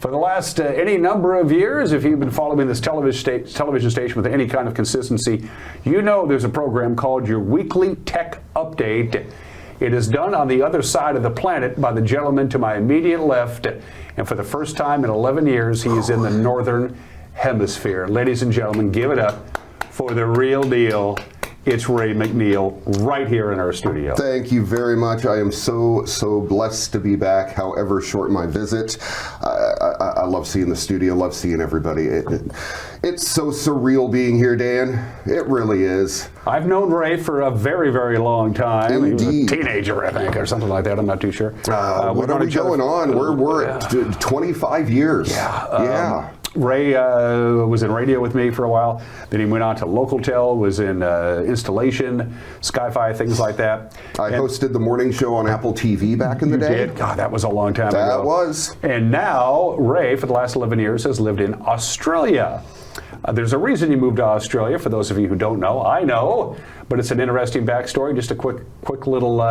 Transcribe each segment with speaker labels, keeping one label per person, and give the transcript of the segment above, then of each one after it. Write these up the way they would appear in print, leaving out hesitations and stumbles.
Speaker 1: For the last any number of years, if you've been following this television station with any kind of consistency, you know there's a program called your Weekly Tech Update. It is done on the other side of the planet by the gentleman to my immediate left, and for the first time in 11 years, he is in the Northern Hemisphere. Ladies and gentlemen, give it up for the real deal. It's Ray McNeil right here in our studio.
Speaker 2: Thank you very much. I am so blessed to be back, however short my visit. I love seeing the studio, love seeing everybody. It's so surreal being here, Dan. It really is.
Speaker 1: I've known Ray for a very, very long time.
Speaker 2: Indeed.
Speaker 1: He was a teenager, I think, or something like that. I'm not too sure.
Speaker 2: What are we going on? We're at 25 years.
Speaker 1: Yeah. Ray was in radio with me for a while. Then he went on to Localtel, was in installation, Sky-Fi, things like that.
Speaker 2: I hosted the morning show on Apple TV back in the day.
Speaker 1: You did? God, that was a long time ago.
Speaker 2: That was.
Speaker 1: And now Ray, for the last 11 years, has lived in Australia. There's a reason you moved to Australia, for those of you who don't know. I know, but it's an interesting backstory. Just a quick little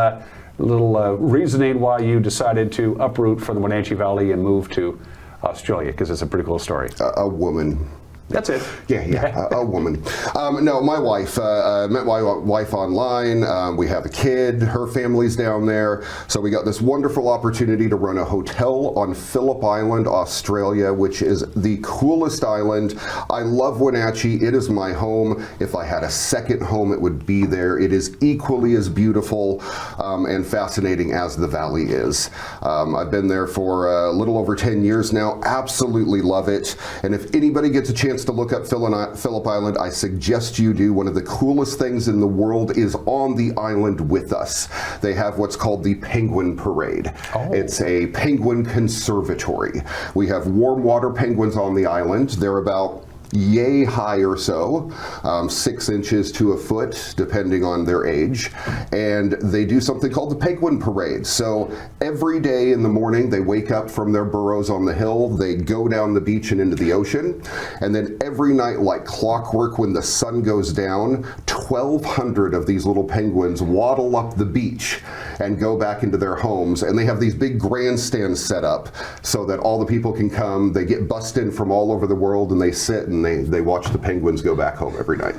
Speaker 1: reasoning why you decided to uproot from the Wenatchee Valley and move to Australia, because it's a pretty cool story.
Speaker 2: A woman.
Speaker 1: That's it.
Speaker 2: Yeah, a woman. No, my wife. Met my wife online. We have a kid. Her family's down there. So we got this wonderful opportunity to run a hotel on Phillip Island, Australia, which is the coolest island. I love Wenatchee. It is my home. If I had a second home, it would be there. It is equally as beautiful and fascinating as the valley is. I've been there for a little over 10 years now. Absolutely love it. And if anybody gets a chance to look up Phillip Island, I suggest you do. One of the coolest things in the world is on the island with us. They have what's called the Penguin Parade. Oh. It's a penguin conservatory. We have warm water penguins on the island. They're about yay high or so, 6 inches to a foot, depending on their age. And they do something called the Penguin Parade. So every day in the morning, they wake up from their burrows on the hill, they go down the beach and into the ocean. And then every night, like clockwork, when the sun goes down, 1,200 of these little penguins waddle up the beach and go back into their homes. And they have these big grandstands set up so that all the people can come. They get bussed in from all over the world, and they sit and they watch the penguins go back home every night.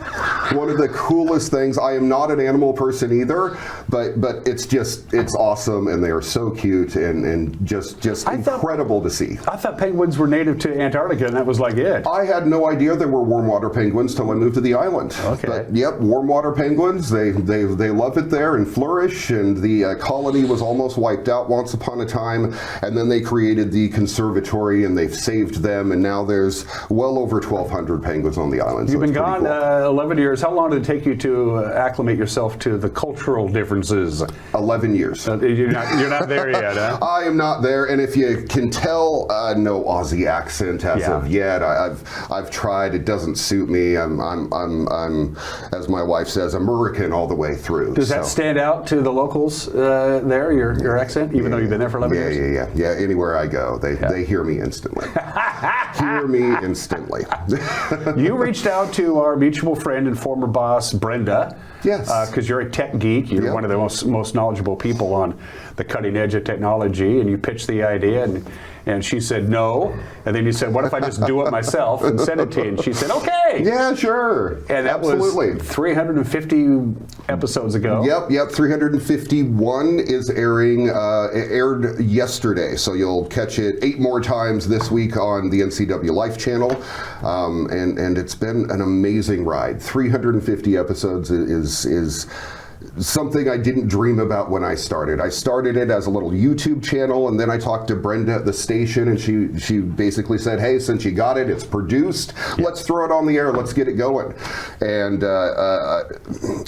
Speaker 2: One of the coolest things. I am not an animal person either, but it's awesome, and they are so cute and just incredible to see.
Speaker 1: I thought penguins were native to Antarctica, and that was like it.
Speaker 2: I had no idea there were warm water penguins till I moved to the island.
Speaker 1: Okay.
Speaker 2: But yep, warm water penguins. They love it there and flourish. And the colony was almost wiped out once upon a time, and then they created the conservatory, and they've saved them, and now there's well over 1,200 penguins on the island.
Speaker 1: You've been gone cool. 11 years. How long did it take you to acclimate yourself to the cultural differences?
Speaker 2: 11 years.
Speaker 1: You're not there yet, huh?
Speaker 2: I am not there, and if you can tell, no Aussie accent as of yet. I've tried. It doesn't suit me. I'm as my wife says, American all the way through.
Speaker 1: Does that stand out to the locals there? Your accent, even though you've been there for 11 years.
Speaker 2: Yeah. Anywhere I go, they hear me instantly. Hear me instantly.
Speaker 1: You reached out to our mutual friend and former boss, Brenda.
Speaker 2: Yes.
Speaker 1: Because you're a tech geek. You're one of the most knowledgeable people on the cutting edge of technology, and you pitched the idea, and she said no. And then you said, what if I just do it myself and send it to you? And she said, okay.
Speaker 2: Yeah, sure.
Speaker 1: And that was 350 episodes ago.
Speaker 2: Yep. 351 is airing. It aired yesterday, so you'll catch it 8 more times this week on the NCW Life channel. And it's been an amazing ride. 350 episodes is something I didn't dream about when I started. I started it as a little YouTube channel, and then I talked to Brenda at the station, and she basically said, hey, since you got it, it's produced, let's throw it on the air, let's get it going. And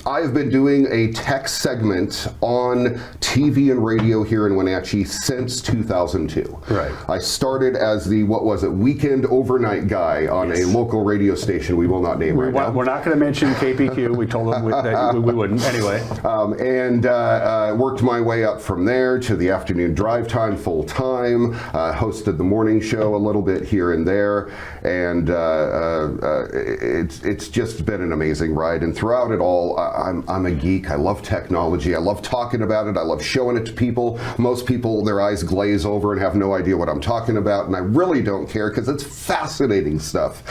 Speaker 2: I've been doing a tech segment on TV and radio here in Wenatchee since 2002.
Speaker 1: Right.
Speaker 2: I started as the, weekend overnight guy on a local radio station we will not name right now.
Speaker 1: We're not going to mention KPQ. We told them that we wouldn't. Anyway.
Speaker 2: and worked my way up from there to the afternoon drive time full time. Hosted the morning show a little bit here and there, and it's just been an amazing ride. And throughout it all, I'm a geek. I love technology. I love talking about it. I love showing it to people. Most people, their eyes glaze over and have no idea what I'm talking about, and I really don't care because it's fascinating stuff,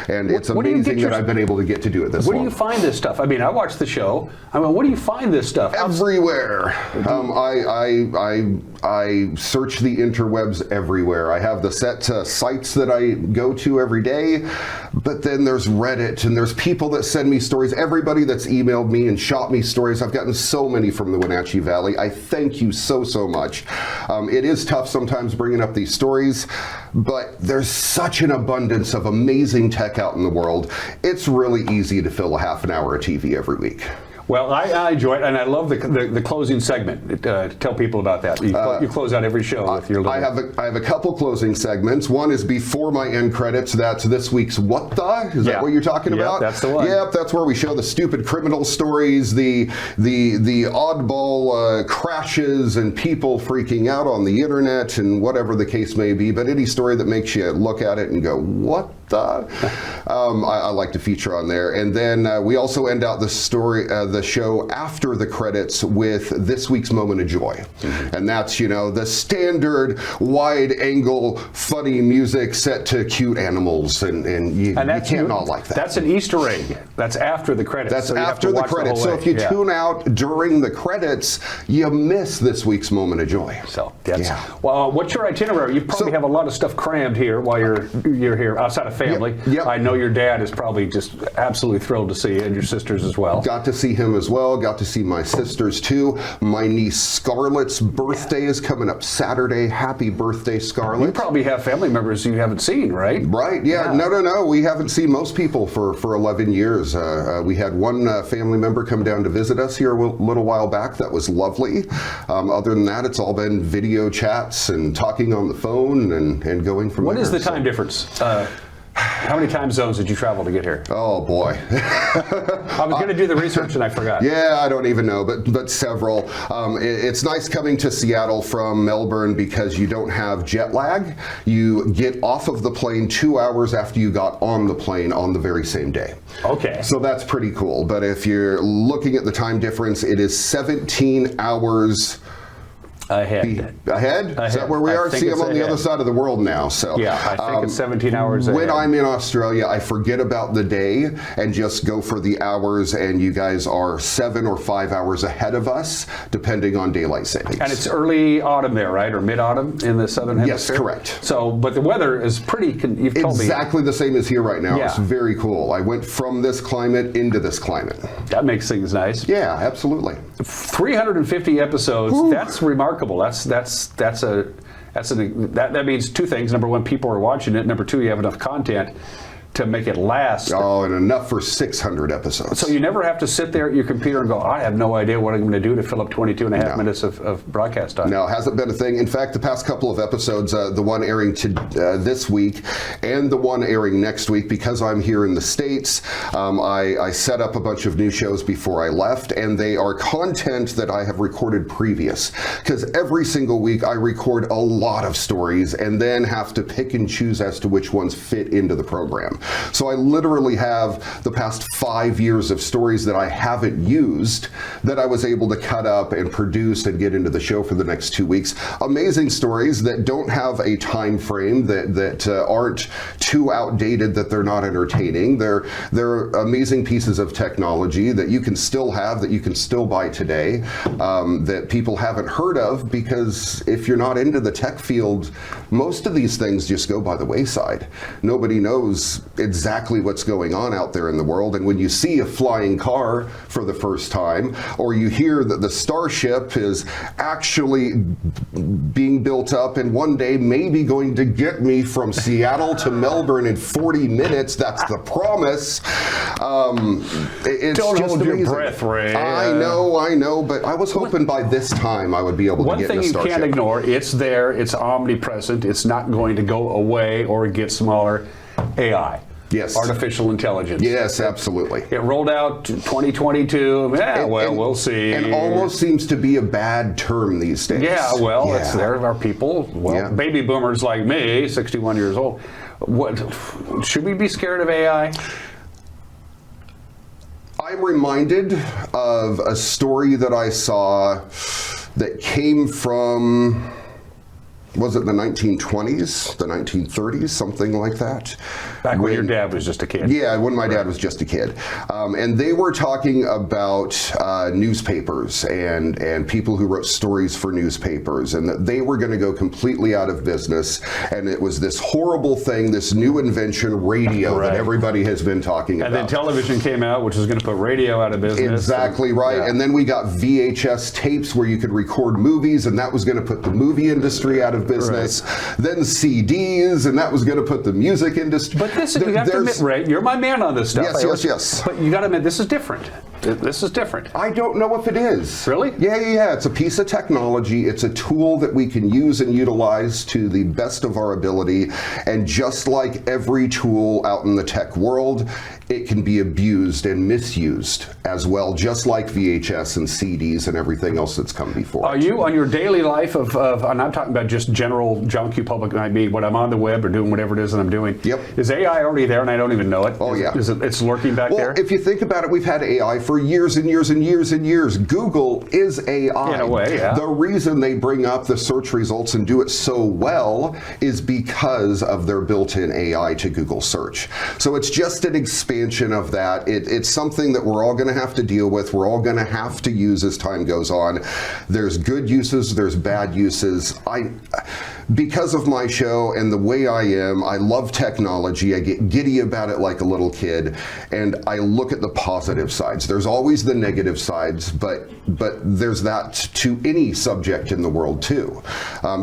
Speaker 2: and it's amazing that I've been able to get to do it this long.
Speaker 1: Where do you find this stuff? I mean, I watch the show. I mean, where do you find this stuff?
Speaker 2: Everywhere. I search the interwebs everywhere. I have the set sites that I go to every day, but then there's Reddit, and there's people that send me stories. Everybody that's emailed me and shot me stories. I've gotten so many from the Wenatchee Valley. I thank you so much. It is tough sometimes bringing up these stories, but there's such an abundance of amazing tech out in the world. It's really easy to fill a half an hour of TV every week.
Speaker 1: Well, I enjoy it, and I love the closing segment. Tell people about that. You close out every show with your little...
Speaker 2: I have a couple closing segments. One is before my end credits. That's this week's What The? Is that what you're talking about?
Speaker 1: That's the one.
Speaker 2: Yep, that's where we show the stupid criminal stories, the oddball crashes, and people freaking out on the internet, and whatever the case may be. But any story that makes you look at it and go, what the? I like to feature on there. And then we also end out the story, the show after the credits with this week's Moment of Joy. Mm-hmm. And that's, the standard wide angle funny music set to cute animals, and you can't not like that.
Speaker 1: That's an Easter egg. That's after the credits.
Speaker 2: That's after the credits. So if you tune out during the credits, you miss this week's Moment of Joy.
Speaker 1: So well, what's your itinerary? You probably have a lot of stuff crammed here while you're here outside of family.
Speaker 2: Yep.
Speaker 1: I know your dad is probably just absolutely thrilled to see you, and your sisters as well.
Speaker 2: Got to see him as well. Got to see my sisters too. My niece Scarlett's birthday is coming up Saturday. Happy birthday, Scarlett.
Speaker 1: You probably have family members you haven't seen, right?
Speaker 2: Right, yeah. No. We haven't seen most people for 11 years. We had one family member come down to visit us here a little while back. That was lovely. Other than that, it's all been video chats and talking on the phone and going from there.
Speaker 1: What is the time difference? How many time zones did you travel to get here?
Speaker 2: Oh boy.
Speaker 1: I was going to do the research and I forgot.
Speaker 2: Yeah, I don't even know, but several. It's nice coming to Seattle from Melbourne because you don't have jet lag. You get off of the plane 2 hours after you got on the plane on the very same day.
Speaker 1: Okay.
Speaker 2: So that's pretty cool. But if you're looking at the time difference, it is 17 hours
Speaker 1: ahead.
Speaker 2: Is that where we are? See, I'm on the other side of the world now. So
Speaker 1: yeah, I think it's 17 hours ahead.
Speaker 2: When I'm in Australia, I forget about the day and just go for the hours, and you guys are 7 or 5 hours ahead of us, depending on daylight savings.
Speaker 1: And it's early autumn there, right? Or mid-autumn in the southern hemisphere?
Speaker 2: Yes, correct.
Speaker 1: So, but the weather is pretty, you've told me.
Speaker 2: Exactly the same as here right now.
Speaker 1: Yeah.
Speaker 2: It's very cool. I went from this climate into this climate.
Speaker 1: That makes things nice.
Speaker 2: Yeah, absolutely.
Speaker 1: 350 episodes. Whew. That's remarkable. That means two things. Number one, people are watching it. Number two, you have enough content to make it last.
Speaker 2: Oh, and enough for 600 episodes.
Speaker 1: So you never have to sit there at your computer and go, I have no idea what I'm going to do to fill up 22 and a half minutes of broadcast time.
Speaker 2: No, it hasn't been a thing. In fact, the past couple of episodes, the one airing this week and the one airing next week, because I'm here in the States, I set up a bunch of new shows before I left, and they are content that I have recorded previous. Because every single week I record a lot of stories and then have to pick and choose as to which ones fit into the program. So I literally have the past 5 years of stories that I haven't used that I was able to cut up and produce and get into the show for the next 2 weeks. Amazing stories that don't have a time frame, that aren't too outdated, that they're not entertaining. They're amazing pieces of technology that you can still have, that you can still buy today, that people haven't heard of, because if you're not into the tech field, most of these things just go by the wayside. Nobody knows exactly what's going on out there in the world, and when you see a flying car for the first time, or you hear that the Starship is actually being built up and one day maybe going to get me from Seattle to Melbourne in 40 minutes, that's the promise. It's
Speaker 1: Don't
Speaker 2: just
Speaker 1: hold
Speaker 2: amazing.
Speaker 1: your breath, Ray.
Speaker 2: I know, but I was hoping by this time I would be able to get in a Starship.
Speaker 1: One thing you can't ignore, it's there, it's omnipresent, it's not going to go away or get smaller. AI.
Speaker 2: Yes.
Speaker 1: Artificial intelligence.
Speaker 2: Yes, absolutely.
Speaker 1: It rolled out 2022. Yeah, we'll see.
Speaker 2: And almost seems to be a bad term these days.
Speaker 1: Yeah, well, it's there are people. Well, baby boomers like me, 61 years old. What should we be scared of AI?
Speaker 2: I'm reminded of a story that I saw that came from, was it the 1920s, the 1930s, something like that?
Speaker 1: Back when your dad was just a kid.
Speaker 2: Yeah, when my dad was just a kid. And they were talking about newspapers and people who wrote stories for newspapers, and that they were going to go completely out of business. And it was this horrible thing, this new invention, radio, that everybody has been talking about.
Speaker 1: And then television came out, which is going to put radio out of business.
Speaker 2: Exactly right. Yeah. And then we got VHS tapes where you could record movies, and that was going to put the movie industry out of business. Right. Then CDs, and that was going to put the music industry.
Speaker 1: But this, you have to admit, Ray, you're my man on this stuff.
Speaker 2: Yes.
Speaker 1: But you got to admit, this is different. This is different.
Speaker 2: I don't know if it is.
Speaker 1: Really?
Speaker 2: Yeah. It's a piece of technology. It's a tool that we can use and utilize to the best of our ability. And just like every tool out in the tech world, it can be abused and misused as well, just like VHS and CDs and everything else that's come before.
Speaker 1: Are you, on your daily life of and I'm talking about just general junk you public might be, when I'm on the web or doing whatever it is that I'm doing, is AI already there and I don't even know it?
Speaker 2: Oh, yeah.
Speaker 1: It's lurking back there?
Speaker 2: Well, if you think about it, we've had AI for years and years and years and years. Google is AI.
Speaker 1: In a way, yeah.
Speaker 2: The reason they bring up the search results and do it so well is because of their built-in AI to Google search. So it's just an expansion of that. It's something that we're all going to have to deal with. We're all going to have to use as time goes on. There's good uses, there's bad uses. Because of my show and the way I am, I love technology. I get giddy about it like a little kid, and I look at the positive sides. There's always the negative sides, but there's that to any subject in the world too.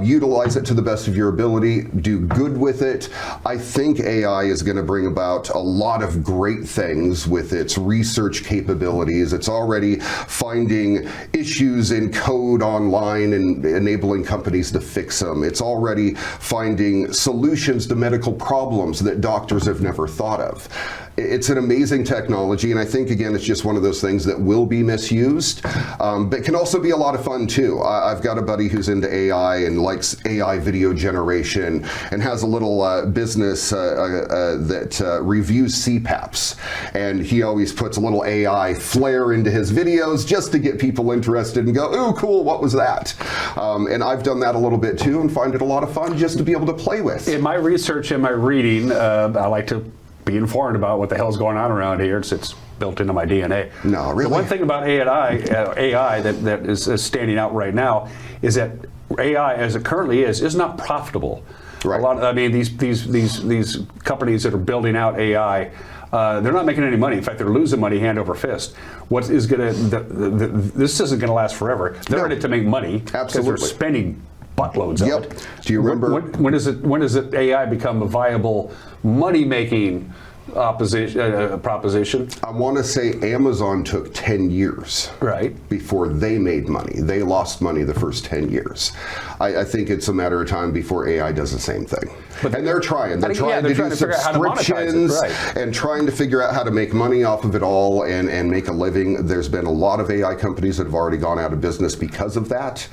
Speaker 2: Utilize it to the best of your ability. Do good with it. I think AI is going to bring about a lot of great things with its research capabilities. It's already finding issues in code online and enabling companies to fix them. It's already finding solutions to medical problems that doctors have never thought of. It's an amazing technology, and I think, again, it's just one of those things that will be misused, but can also be a lot of fun, too. I've got a buddy who's into AI and likes AI video generation and has a little business that reviews CPAPs, and he always puts a little AI flair into his videos just to get people interested and go, ooh, cool, what was that? And I've done that a little bit, too, and find it a lot of fun just to be able to play with.
Speaker 1: In my research and my reading, I like to be informed about what the hell's going on around here. It's built into my DNA.
Speaker 2: No, really?
Speaker 1: The one thing about AI that is standing out right now is that AI, as it currently is not profitable.
Speaker 2: Right.
Speaker 1: These companies that are building out AI, they're not making any money. In fact, they're losing money hand over fist. What is going to this isn't going to last forever. They're in it to make money because they're spending buttloads of it.
Speaker 2: Do you remember
Speaker 1: when does it AI become a viable money-making proposition?
Speaker 2: I want to say Amazon took 10 years before they made money. They lost money the first 10 years. I think it's a matter of time before AI does the same thing. And they're trying. They're trying to do subscriptions and trying to figure out how to make money off of it all and make a living. There's been a lot of AI companies that have already gone out of business because of that.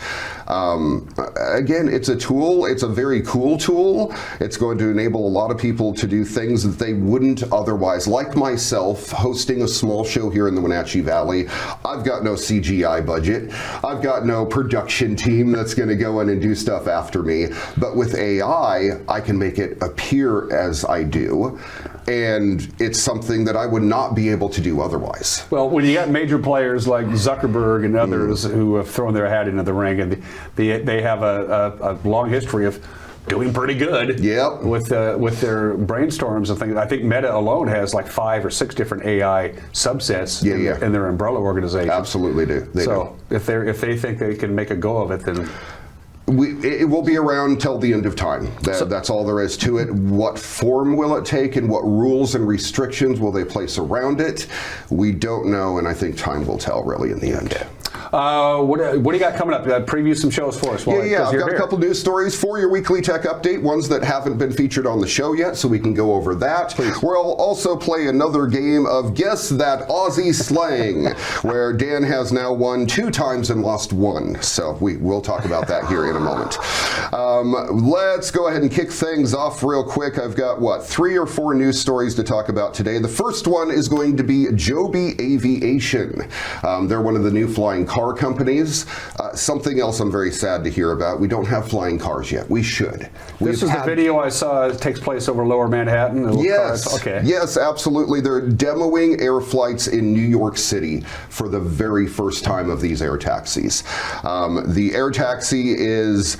Speaker 2: Again, it's a tool. It's a very cool tool. It's going to enable a lot of people to do things that they wouldn't otherwise. Like myself, hosting a small show here in the Wenatchee Valley, I've got no CGI budget. I've got no production team that's going to go in and do stuff after me. But with AI, I can make it appear as I do. And it's something that I would not be able to do otherwise.
Speaker 1: Well, when you got major players like Zuckerberg and others who have thrown their hat into the ring, and they have a long history of doing pretty good with their brainstorms and things. I think Meta alone has like 5 or 6 different AI subsets in their umbrella organization.
Speaker 2: Absolutely do. They do.
Speaker 1: If they think they can make a go of it, then
Speaker 2: it will be around till the end of time. That's all there is to it. What form will it take and what rules and restrictions will they place around it? We don't know, and I think time will tell really in the end.
Speaker 1: What do you got coming up? Preview some shows for us.
Speaker 2: I've got a couple news stories for your weekly tech update, ones that haven't been featured on the show yet, so we can go over that.
Speaker 1: Please.
Speaker 2: We'll also play another game of Guess That Aussie Slang, where Dan has now won 2 times and lost 1. So we'll talk about that here in a moment. Let's go ahead and kick things off real quick. I've got, 3 or 4 news stories to talk about today. The first one is going to be Joby Aviation. They're one of the new flying car companies. Something else I'm very sad to hear about. We don't have flying cars yet. We should.
Speaker 1: This is the video I saw. It takes place over Lower Manhattan.
Speaker 2: Yes.
Speaker 1: Okay.
Speaker 2: Yes, absolutely. They're demoing air flights in New York City for the very first time of these air taxis. The air taxi is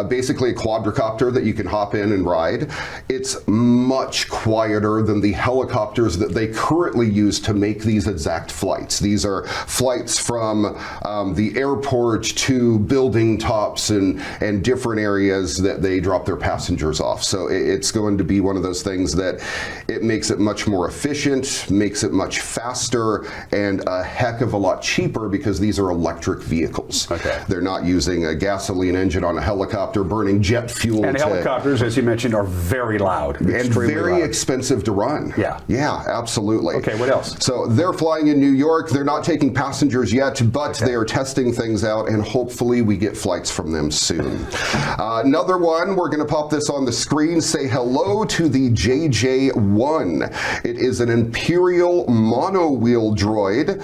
Speaker 2: basically a quadricopter that you can hop in and ride. It's much quieter than the helicopters that they currently use to make these exact flights. These are flights from the airport to building tops and different areas that they drop their passengers off. So it's going to be one of those things that it makes it much more efficient, makes it much faster, and a heck of a lot cheaper because these are electric vehicles.
Speaker 1: Okay.
Speaker 2: They're not using a gasoline engine on a helicopter burning jet fuel.
Speaker 1: And helicopters, as you mentioned, are very loud.
Speaker 2: And very
Speaker 1: loud.
Speaker 2: Expensive to run.
Speaker 1: Yeah.
Speaker 2: Yeah, absolutely.
Speaker 1: Okay, what else?
Speaker 2: So they're flying in New York. They're not taking passengers yet, but they are testing things out, and hopefully we get flights from them soon. Another one, we're going to pop this on the screen. Say hello to the JJ-1. It is an Imperial mono-wheel droid.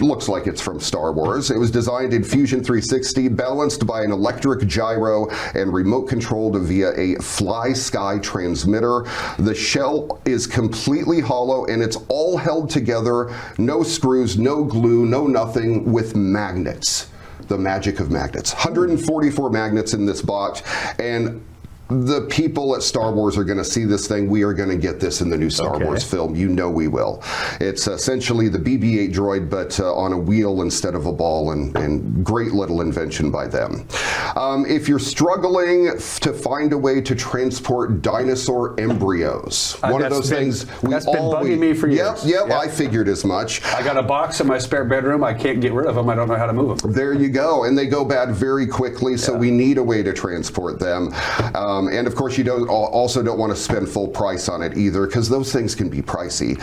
Speaker 2: Looks like it's from Star Wars. It was designed in Fusion 360, balanced by an electric gyro and remote controlled via a fly-sky transmitter. The shell is completely hollow and it's all held together, no screws, no glue, no nothing, with magnets. The magic of magnets. 144 magnets in this box, and the people at Star Wars are going to see this thing. We are going to get this in the new Star Wars film. You know we will. It's essentially the BB-8 droid, but on a wheel instead of a ball, and great little invention by them. If you're struggling to find a way to transport dinosaur embryos, one of those things
Speaker 1: that's been bugging me for years.
Speaker 2: Yep, I figured as much.
Speaker 1: I got a box in my spare bedroom. I can't get rid of them. I don't know how to move them.
Speaker 2: There you go. And they go bad very quickly, so we need a way to transport them. And of course, you also don't want to spend full price on it either, because those things can be pricey.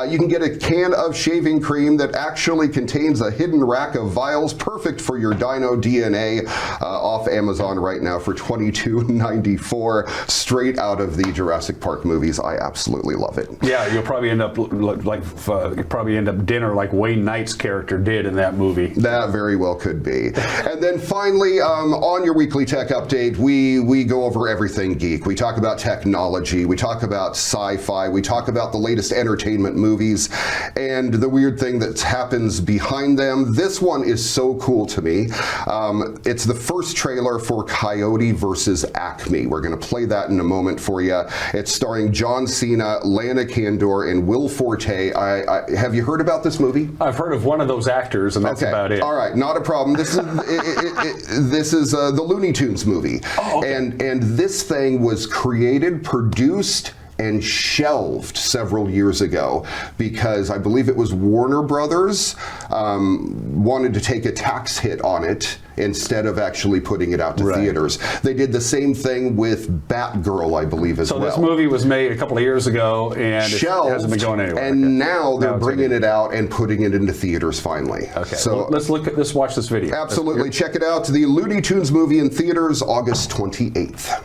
Speaker 2: You can get a can of shaving cream that actually contains a hidden rack of vials, perfect for your dino DNA, off Amazon right now for $22.94, straight out of the Jurassic Park movies. I absolutely love it.
Speaker 1: Yeah, you'll probably end up dinner like Wayne Knight's character did in that movie.
Speaker 2: That very well could be. And then finally, on your weekly tech update, we go over everything geek. We talk about technology, we talk about sci-fi, we talk about the latest entertainment movies, and the weird thing that happens behind them. This one is so cool to me. It's the first trailer for Coyote versus Acme. We're going to play that in a moment for you. It's starring John Cena, Lana Condor, and Will Forte. Have you heard about this movie?
Speaker 1: I've heard of one of those actors, and that's about it.
Speaker 2: All right, not a problem. This is this is the Looney Tunes movie.
Speaker 1: Oh, okay.
Speaker 2: And this thing was created, produced, and shelved several years ago because I believe it was Warner Brothers wanted to take a tax hit on it instead of actually putting it out to theaters. They did the same thing with Batgirl, I believe, as well.
Speaker 1: So this movie was made a couple of years ago and
Speaker 2: shelved,
Speaker 1: it hasn't been going anywhere.
Speaker 2: And now they're bringing it out and putting it into theaters finally.
Speaker 1: Okay,
Speaker 2: so
Speaker 1: well, let's watch this video.
Speaker 2: Absolutely, check it out. The Looney Tunes movie in theaters August 28th.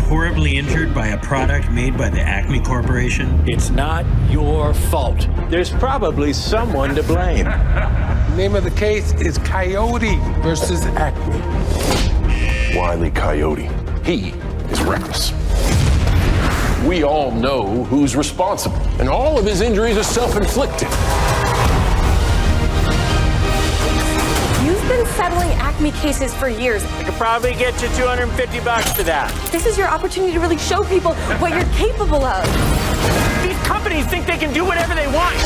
Speaker 3: Horribly injured by a product made by the Acme Corporation?
Speaker 4: It's not your fault. There's probably someone to blame.
Speaker 5: Name of the case is Coyote versus Acme.
Speaker 6: Wile E. Coyote. He is reckless. We all know who's responsible, and all of his injuries are self-inflicted.
Speaker 7: You've been settling Acme cases for years.
Speaker 4: I could probably get you $250 for that.
Speaker 7: This is your opportunity to really show people what you're capable of.
Speaker 4: These companies think they can do whatever they want.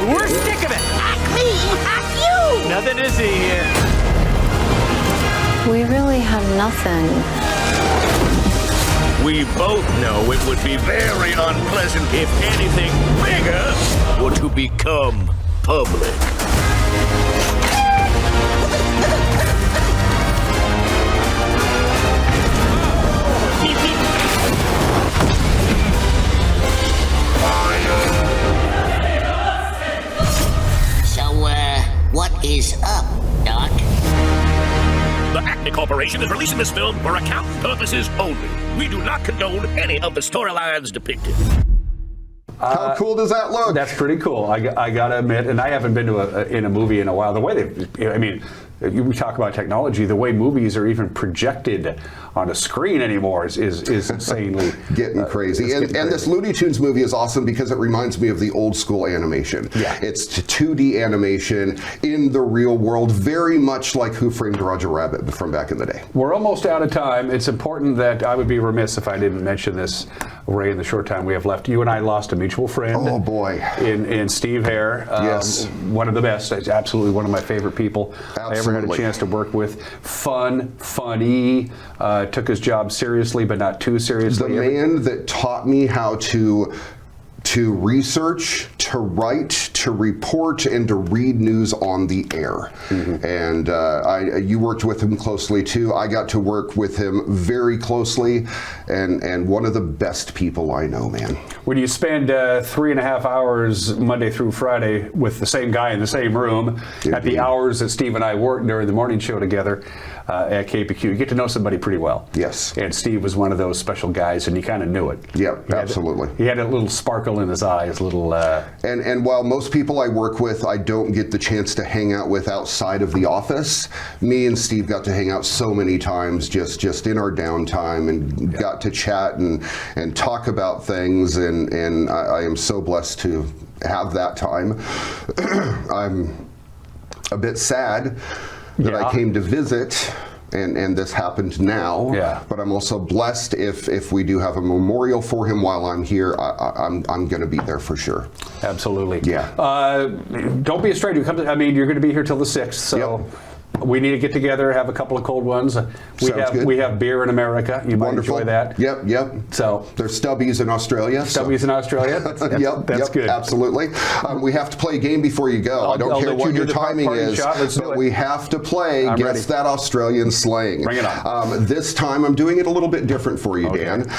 Speaker 4: We're sick of it.
Speaker 7: Acme, hack you!
Speaker 4: Nothing to see here.
Speaker 8: We really have nothing.
Speaker 9: We both know it would be very unpleasant if anything bigger were to become public.
Speaker 10: So, what is up, Doc?
Speaker 9: The Acme Corporation is releasing this film for account purposes only. We do not condone any of the storylines depicted.
Speaker 2: How cool does that look?
Speaker 1: That's pretty cool. I gotta admit, and I haven't been to in a movie in a while. The way we talk about technology, the way movies are even projected on a screen anymore is insanely
Speaker 2: getting crazy. And this Looney Tunes movie is awesome because it reminds me of the old school animation.
Speaker 1: Yeah.
Speaker 2: It's 2D animation in the real world, very much like Who Framed Roger Rabbit from back in the day.
Speaker 1: We're almost out of time. It's important that I would be remiss if I didn't mention this, Ray, in the short time we have left. You and I lost a mutual friend.
Speaker 2: Oh, boy.
Speaker 1: In Steve Hare.
Speaker 2: Yes.
Speaker 1: One of the best. Absolutely one of my favorite people I ever had a
Speaker 2: Absolutely.
Speaker 1: chance to work with. Funny. Took his job seriously, but not too seriously.
Speaker 2: The man that taught me how to research, to write, to report, and to read news on the air.
Speaker 1: Mm-hmm.
Speaker 2: And you worked with him closely too. I got to work with him very closely, and one of the best people I know, man.
Speaker 1: When you spend 3.5 hours Monday through Friday with the same guy in the same room at the hours that Steve and I worked during the morning show together at KPQ, you get to know somebody pretty well.
Speaker 2: Yes.
Speaker 1: And Steve was one of those special guys, and you kind of knew it.
Speaker 2: Yep, absolutely.
Speaker 1: He had a little sparkle in his eyes, little.
Speaker 2: And while most people I work with, I don't get the chance to hang out with outside of the office, me and Steve got to hang out so many times just in our downtime and got to chat and talk about things. And I am so blessed to have that time. I'm a bit sad that I came to visit. And this happened now, but I'm also blessed if we do have a memorial for him while I'm here. I'm going to be there for sure.
Speaker 1: Absolutely.
Speaker 2: Yeah.
Speaker 1: Don't be a stranger. You're going to be here till the 6th, so. Yep. We need to get together, have a couple of cold ones. We have beer in America. You might enjoy that.
Speaker 2: Yep.
Speaker 1: So
Speaker 2: there's Stubbies in Australia.
Speaker 1: Stubbies in Australia. That's good.
Speaker 2: Absolutely. We have to play a game before you go. I don't care what your timing is, but we have to play Guess That Australian Slang.
Speaker 1: Bring it on.
Speaker 2: This time I'm doing it a little bit different for you, Dan.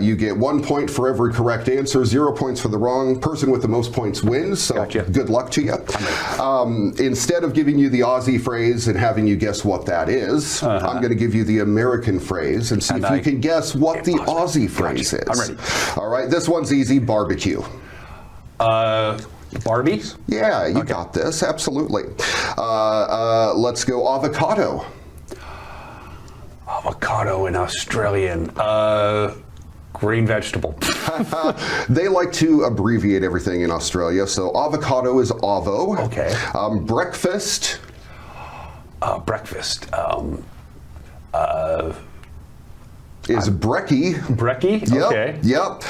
Speaker 2: You get 1 point for every correct answer, 0 points for the wrong. Person with the most points wins. So good luck to you. Instead of giving you the Aussie phrase and having you guess what that is, I'm going to give you the American phrase and see if you can guess what the Aussie phrase is.
Speaker 1: I'm ready.
Speaker 2: All right, this one's easy. Barbecue.
Speaker 1: Barbies?
Speaker 2: Yeah, you got this. Absolutely. Let's go avocado.
Speaker 1: Avocado in Australian. Green vegetable.
Speaker 2: They like to abbreviate everything in Australia, so avocado is avo.
Speaker 1: Okay.
Speaker 2: Breakfast.
Speaker 1: Breakfast.
Speaker 2: Is brekkie.
Speaker 1: Brekkie?
Speaker 2: Yep,
Speaker 1: Okay.
Speaker 2: Yep.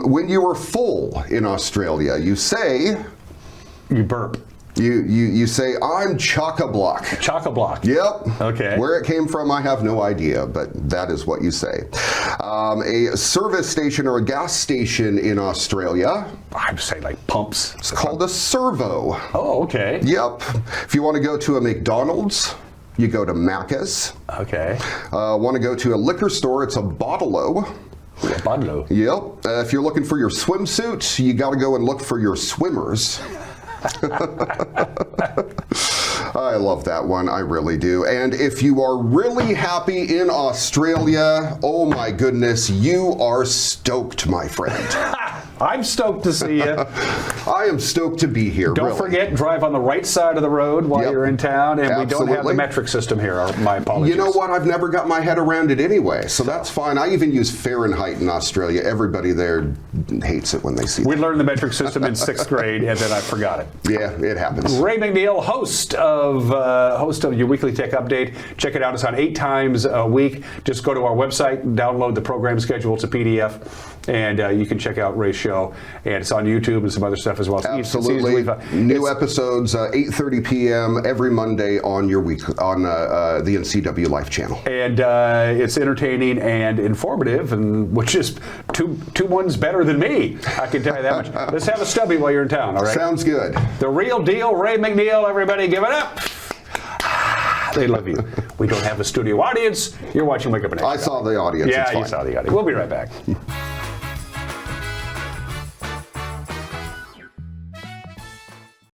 Speaker 2: When you are full in Australia, you say.
Speaker 1: You burp.
Speaker 2: You say, I'm chock-a-block.
Speaker 1: Chock-a-block.
Speaker 2: Yep.
Speaker 1: Okay.
Speaker 2: Where it came from, I have no idea, but that is what you say. A service station or a gas station in Australia.
Speaker 1: I'd say like pumps.
Speaker 2: It's called a servo.
Speaker 1: Oh, okay.
Speaker 2: Yep. If you want to go to a McDonald's, you go to Macca's.
Speaker 1: Okay.
Speaker 2: Want to go to a liquor store, it's a bottle-o.
Speaker 1: Bottle-o.
Speaker 2: Yep. If you're looking for your swimsuit, you got to go and look for your swimmers. I love that one, I really do. And if you are really happy in Australia, oh my goodness, you are stoked, my friend.
Speaker 1: I'm stoked to see you.
Speaker 2: I am stoked to be here.
Speaker 1: Don't
Speaker 2: really.
Speaker 1: forget, drive on the right side of the road while
Speaker 2: Yep.
Speaker 1: you're in town, and we don't have the
Speaker 2: Absolutely.
Speaker 1: metric system here. My apologies.
Speaker 2: You know what? I've never got my head around it anyway, so that's fine. I even use Fahrenheit in Australia. Everybody there hates it when they see
Speaker 1: We
Speaker 2: it.
Speaker 1: learned the metric system in 6th grade, and then I forgot it.
Speaker 2: Yeah, it happens.
Speaker 1: Ray McNeil, host of your Weekly Tech Update. Check it out. It's on 8 times a week. Just go to our website and download the program schedule. It's a PDF, and you can check out Ray's show. And it's on YouTube and some other stuff as well. It's
Speaker 2: Absolutely. New episodes, 8:30 p.m. every Monday on your week on the NCW Life channel.
Speaker 1: And it's entertaining and informative, and which is two ones better than me. I can tell you that much. Let's have a stubby while you're in town. All right.
Speaker 2: Sounds good.
Speaker 1: The real deal, Ray McNeil. Everybody, give it up. They love you. We don't have a studio audience. You're watching Wake Up and
Speaker 2: I saw the audience.
Speaker 1: Yeah,
Speaker 2: It's
Speaker 1: you
Speaker 2: fine.
Speaker 1: saw the audience. We'll be right back.